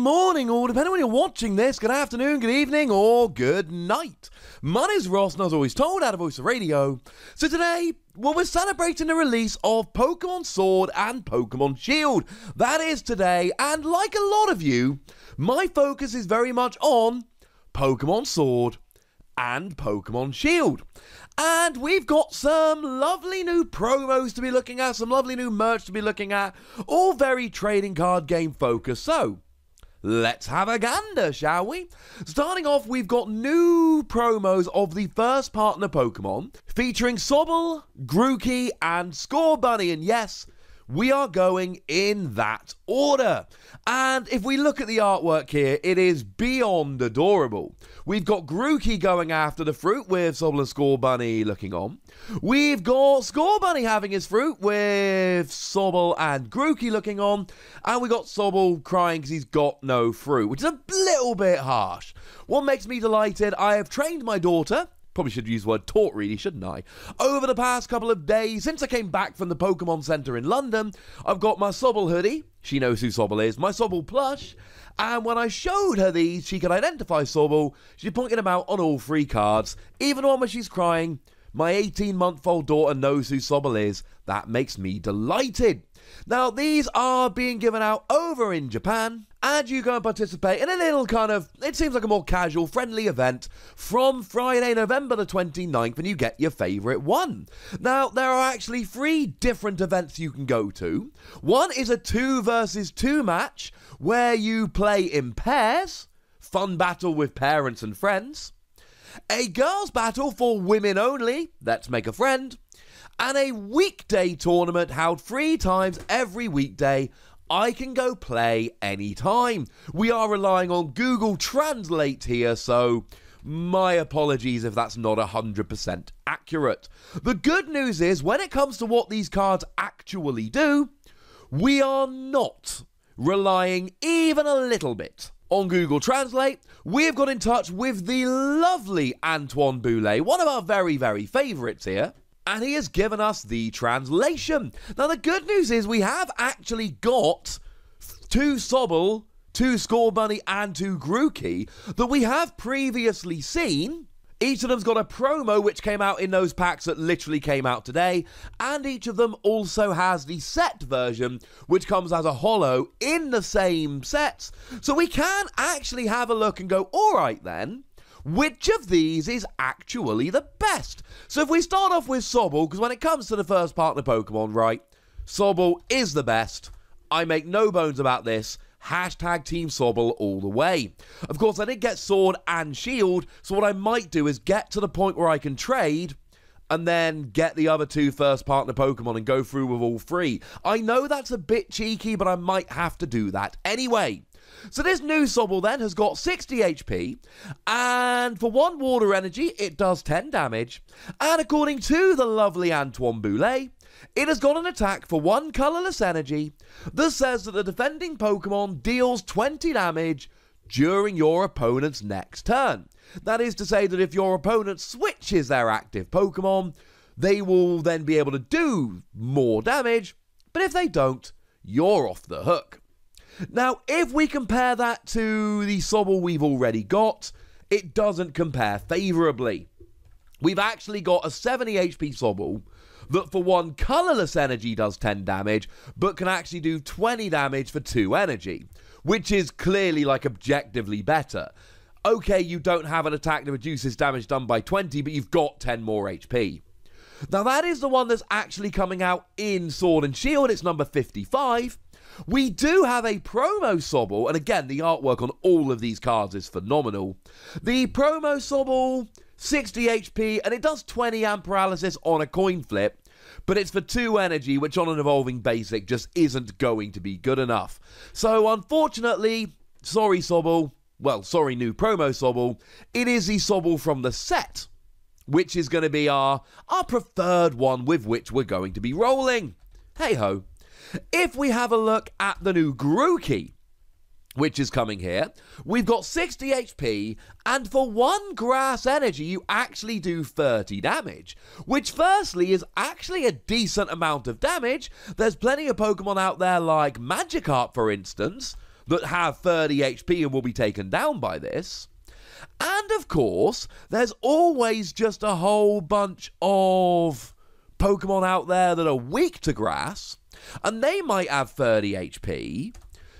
morning, or depending on when you're watching this, good afternoon, good evening, or good night. My name's Ross, and as always told, out of Voice of Radio. So today, well, we're celebrating the release of Pokemon Sword and Pokemon Shield. That is today, and like a lot of you, my focus is very much on Pokemon Sword and Pokemon Shield. And we've got some lovely new promos to be looking at, some lovely new merch to be looking at, all very trading card game focused. So, let's have a gander, shall we? Starting off, we've got new promos of the first partner Pokemon, featuring Sobble, Grookey, and Scorbunny. And yes, we are going in that order. And if we look at the artwork here, it is beyond adorable. We've got Grookey going after the fruit with Sobble and Scorbunny looking on. We've got Scorbunny having his fruit with Sobble and Grookey looking on. And we got Sobble crying because he's got no fruit, which is a little bit harsh. What makes me delighted, I have trained my daughter. Probably should use the word taught, really, shouldn't I? Over the past couple of days, since I came back from the Pokemon Center in London, I've got my Sobble hoodie. She knows who Sobble is. My Sobble plush. And when I showed her these, she could identify Sobble. She pointed them out on all three cards. Even the one where she's crying. My 18-month-old daughter knows who Sobble is. That makes me delighted. Now, these are being given out over in Japan, and you go and participate in a little kind of, it seems like a more casual, friendly event from Friday, November the 29th, and you get your favourite one. Now, there are actually 3 different events you can go to. One is a 2 versus 2 match, where you play in pairs, fun battle with parents and friends, a girls' battle for women only, let's make a friend, and a weekday tournament held 3 times every weekday. I can go play anytime. We are relying on Google Translate here, so my apologies if that's not 100% accurate. The good news is, when it comes to what these cards actually do, we are not relying even a little bit on Google Translate. We have got in touch with the lovely Antoine Boulet, one of our very, very favourites here, and he has given us the translation. Now, the good news is we have actually got 2 Sobble, 2 Scorbunny, and 2 Grookey that we have previously seen. Each of them's got a promo which came out in those packs that literally came out today, and each of them also has the set version, which comes as a holo in the same sets. So we can actually have a look and go, alright then, which of these is actually the best? So if we start off with Sobble, because when it comes to the first partner Pokemon, right, Sobble is the best. I make no bones about this. Hashtag Team Sobble all the way. Of course, I did get Sword and Shield, so what I might do is get to the point where I can trade and then get the other 2 first partner Pokemon and go through with all 3. I know that's a bit cheeky, but I might have to do that anyway. So this new Sobble then has got 60 HP, and for 1 water energy, it does 10 damage. And according to the lovely Antoine Boulet, it has got an attack for 1 colourless energy that says that the defending Pokemon deals 20 damage during your opponent's next turn. That is to say that if your opponent switches their active Pokemon, they will then be able to do more damage, but if they don't, you're off the hook. Now, if we compare that to the Sobble we've already got, it doesn't compare favourably. We've actually got a 70 HP Sobble that for 1 colourless energy does 10 damage, but can actually do 20 damage for 2 energy, which is clearly, like, objectively better. Okay, you don't have an attack that reduces damage done by 20, but you've got 10 more HP. Now, that is the one that's actually coming out in Sword and Shield. It's number 55. We do have a promo Sobble, and again, the artwork on all of these cards is phenomenal. The promo Sobble, 60 HP, and it does 20 amp paralysis on a coin flip, but it's for 2 energy, which on an evolving basic just isn't going to be good enough. So, unfortunately, sorry Sobble, well, sorry new promo Sobble, it is the Sobble from the set, which is going to be our preferred one with which we're going to be rolling. Hey-ho. If we have a look at the new Grookey, which is coming here, we've got 60 HP, and for 1 grass energy, you actually do 30 damage, which firstly is actually a decent amount of damage. There's plenty of Pokemon out there like Magikarp, for instance, that have 30 HP and will be taken down by this. And of course, there's always just a whole bunch of Pokemon out there that are weak to grass, and they might have 30 HP,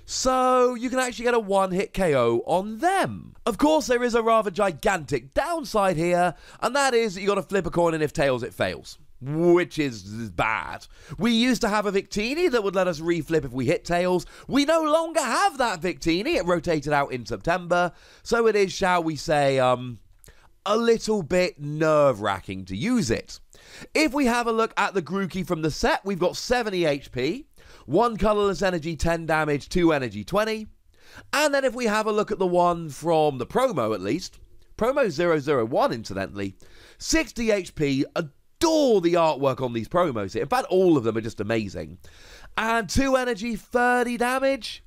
so you can actually get a one-hit KO on them. Of course, there is a rather gigantic downside here, and that is that you got to flip a coin, and if tails, it fails, which is bad. We used to have a Victini that would let us reflip if we hit tails. We no longer have that Victini. It rotated out in September, so it is, shall we say, a little bit nerve-wracking to use it. If we have a look at the Grookey from the set, we've got 70 HP, 1 colourless energy, 10 damage, 2 energy, 20. And then if we have a look at the one from the promo, at least, promo 001, incidentally, 60 HP, adore the artwork on these promos here. In fact, all of them are just amazing. And 2 energy, 30 damage,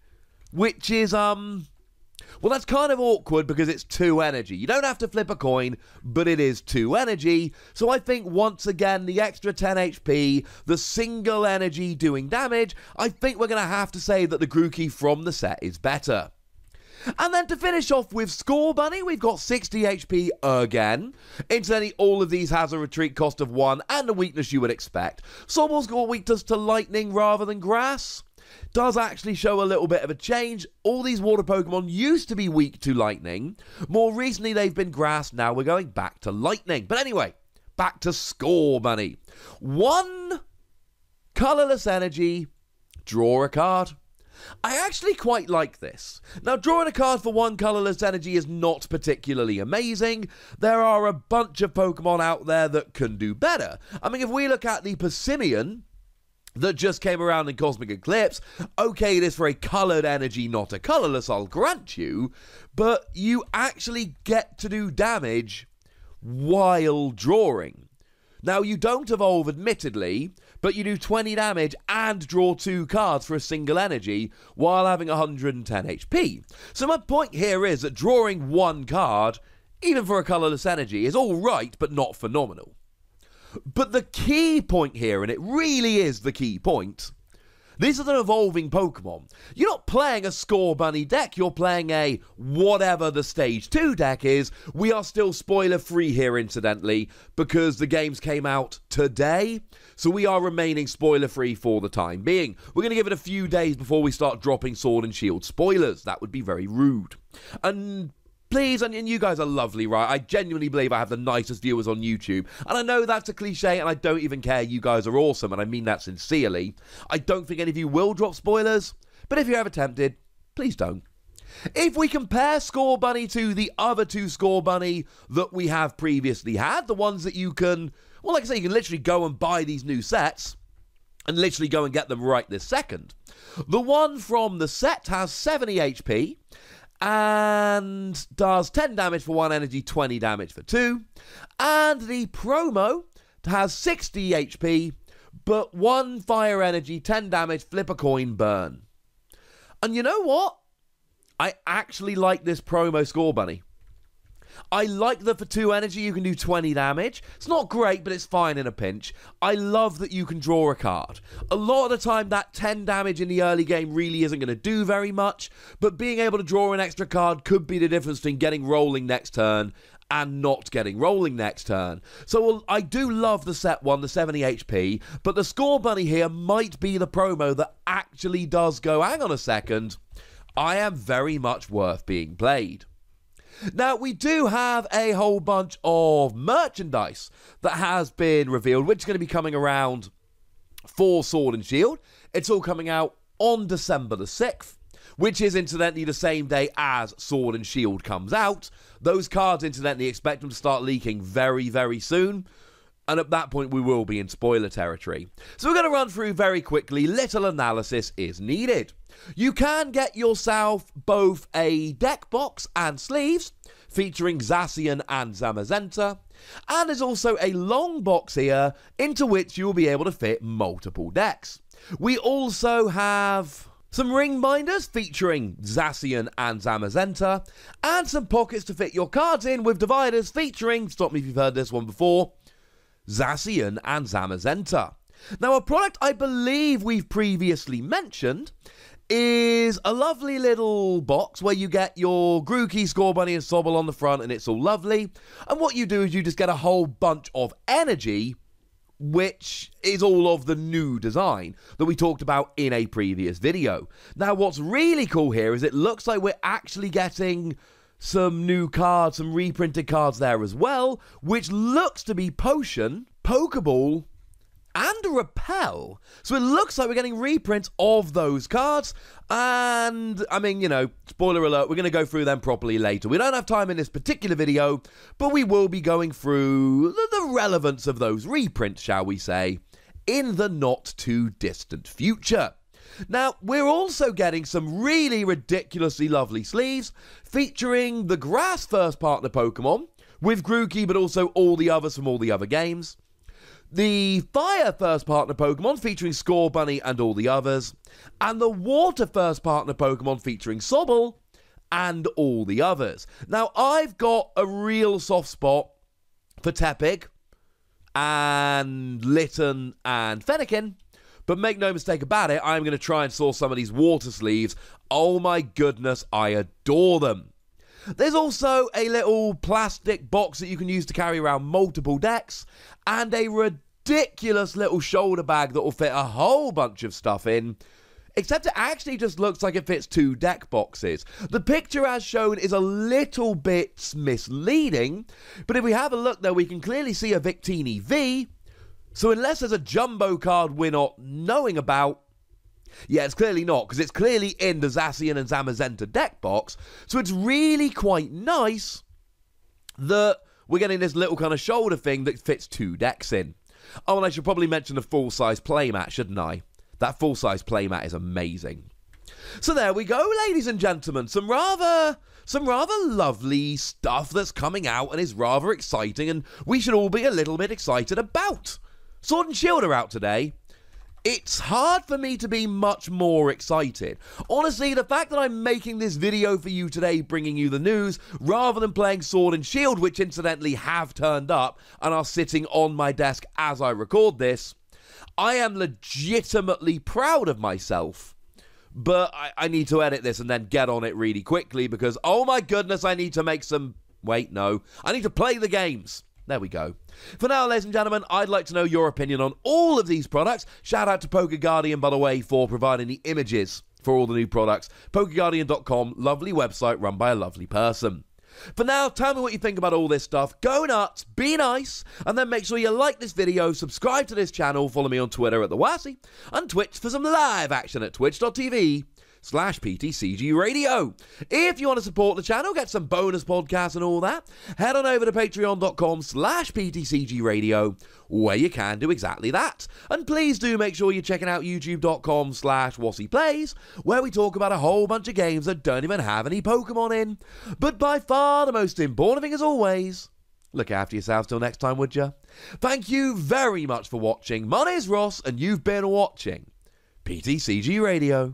which is, well, that's kind of awkward because it's 2 energy. You don't have to flip a coin, but it is 2 energy. So I think, once again, the extra 10 HP, the single energy doing damage, I think we're going to have to say that the Grookey from the set is better. And then to finish off with Scorbunny, we've got 60 HP again. Incidentally, all of these has a retreat cost of 1 and a weakness you would expect. Sorble's got weakness to lightning rather than grass. Does actually show a little bit of a change. All these water Pokemon used to be weak to lightning. More recently, they've been grass. Now we're going back to lightning. But anyway, back to Scorbunny. 1 colourless energy, draw a card. I actually quite like this. Now, drawing a card for 1 colourless energy is not particularly amazing. There are a bunch of Pokemon out there that can do better. I mean, if we look at the Persimmon that just came around in Cosmic Eclipse, okay, it is for a coloured energy, not a colourless, I'll grant you, but you actually get to do damage while drawing. Now, you don't evolve, admittedly, but you do 20 damage and draw 2 cards for a single energy while having 110 HP. So my point here is that drawing 1 card, even for a colourless energy, is alright, but not phenomenal. But the key point here, and it really is the key point, this is an evolving Pokemon. You're not playing a Scorbunny deck, you're playing a whatever the Stage 2 deck is. We are still spoiler-free here, incidentally, because the games came out today, so we are remaining spoiler-free for the time being. We're going to give it a few days before we start dropping Sword and Shield spoilers. That would be very rude. And please, and you guys are lovely, right? I genuinely believe I have the nicest viewers on YouTube. And I know that's a cliche, and I don't even care. You guys are awesome, and I mean that sincerely. I don't think any of you will drop spoilers, but if you're ever tempted, please don't. If we compare Scorbunny to the other 2 Scorbunny that we have previously had, the ones that you can, well, like I say, you can literally go and buy these new sets, and literally go and get them right this second. The one from the set has 70 HP, and does 10 damage for 1 energy, 20 damage for 2. And the promo has 60 HP, but 1 fire energy, 10 damage, flip a coin, burn. And you know what? I actually like this promo Scorbunny. I like that for 2 energy you can do 20 damage. It's not great, but it's fine in a pinch. I love that you can draw a card. A lot of the time that 10 damage in the early game really isn't going to do very much, but being able to draw an extra card could be the difference between getting rolling next turn and not getting rolling next turn. So I do love the set one, the 70 HP, but the Scorbunny here might be the promo that actually does go, hang on a second, I am very much worth being played. Now, we do have a whole bunch of merchandise that has been revealed, which is going to be coming around for Sword and Shield. It's all coming out on December the 6th, which is incidentally the same day as Sword and Shield comes out. Those cards, incidentally, expect them to start leaking very, very soon. And at that point, we will be in spoiler territory. So we're going to run through very quickly. Little analysis is needed. You can get yourself both a deck box and sleeves featuring Zacian and Zamazenta. And there's also a long box here into which you will be able to fit multiple decks. We also have some ring binders featuring Zacian and Zamazenta. And some pockets to fit your cards in with dividers featuring, stop me if you've heard this one before, Zacian and Zamazenta. Now, a product I believe we've previously mentioned is a lovely little box where you get your Grookey, Scorbunny, and Sobble on the front, and it's all lovely. And what you do is you just get a whole bunch of energy, which is all of the new design that we talked about in a previous video. Now, what's really cool here is it looks like we're actually getting some new cards, some reprinted cards there as well, which looks to be Potion, Pokeball, and Repel. So it looks like we're getting reprints of those cards. And, I mean, you know, spoiler alert, we're going to go through them properly later. We don't have time in this particular video, but we will be going through the relevance of those reprints, shall we say, in the not too distant future. Now, we're also getting some really ridiculously lovely sleeves featuring the Grass First Partner Pokemon with Grookey, but also all the others from all the other games. The Fire First Partner Pokemon featuring Scorbunny and all the others. And the Water First Partner Pokemon featuring Sobble and all the others. Now, I've got a real soft spot for Tepig and Litten and Fennekin. But make no mistake about it, I'm going to try and source some of these water sleeves. Oh my goodness, I adore them. There's also a little plastic box that you can use to carry around multiple decks, and a ridiculous little shoulder bag that will fit a whole bunch of stuff in, except it actually just looks like it fits 2 deck boxes. The picture as shown is a little bit misleading, but if we have a look there, we can clearly see a Victini V. So unless there's a jumbo card we're not knowing about, yeah, it's clearly not, because it's clearly in the Zacian and Zamazenta deck box. So it's really quite nice that we're getting this little kind of shoulder thing that fits 2 decks in. Oh, and I should probably mention the full-size playmat, shouldn't I? That full-size playmat is amazing. So there we go, ladies and gentlemen. Some rather lovely stuff that's coming out and is rather exciting, and we should all be a little bit excited about. Sword and Shield are out today. It's hard for me to be much more excited. Honestly, the fact that I'm making this video for you today, bringing you the news, rather than playing Sword and Shield, which incidentally have turned up and are sitting on my desk as I record this, I am legitimately proud of myself. But I need to edit this and then get on it really quickly because, oh my goodness, I need to make some... Wait, no. I need to play the games. There we go. For now, ladies and gentlemen, I'd like to know your opinion on all of these products. Shout out to PokeGuardian, by the way, for providing the images for all the new products. PokeGuardian.com, lovely website run by a lovely person. For now, tell me what you think about all this stuff. Go nuts, be nice, and then make sure you like this video, subscribe to this channel, follow me on Twitter at The Wassy, and Twitch for some live action at twitch.tv/PTCG Radio. If you want to support the channel, get some bonus podcasts and all that, head on over to patreon.com/PTCG Radio, where you can do exactly that. And please do make sure you're checking out youtube.com/WassyPlays, where we talk about a whole bunch of games that don't even have any Pokemon in. But by far the most important thing, as always, look after yourselves till next time, would you? Thank you very much for watching. My name's Ross, and you've been watching PTCG Radio.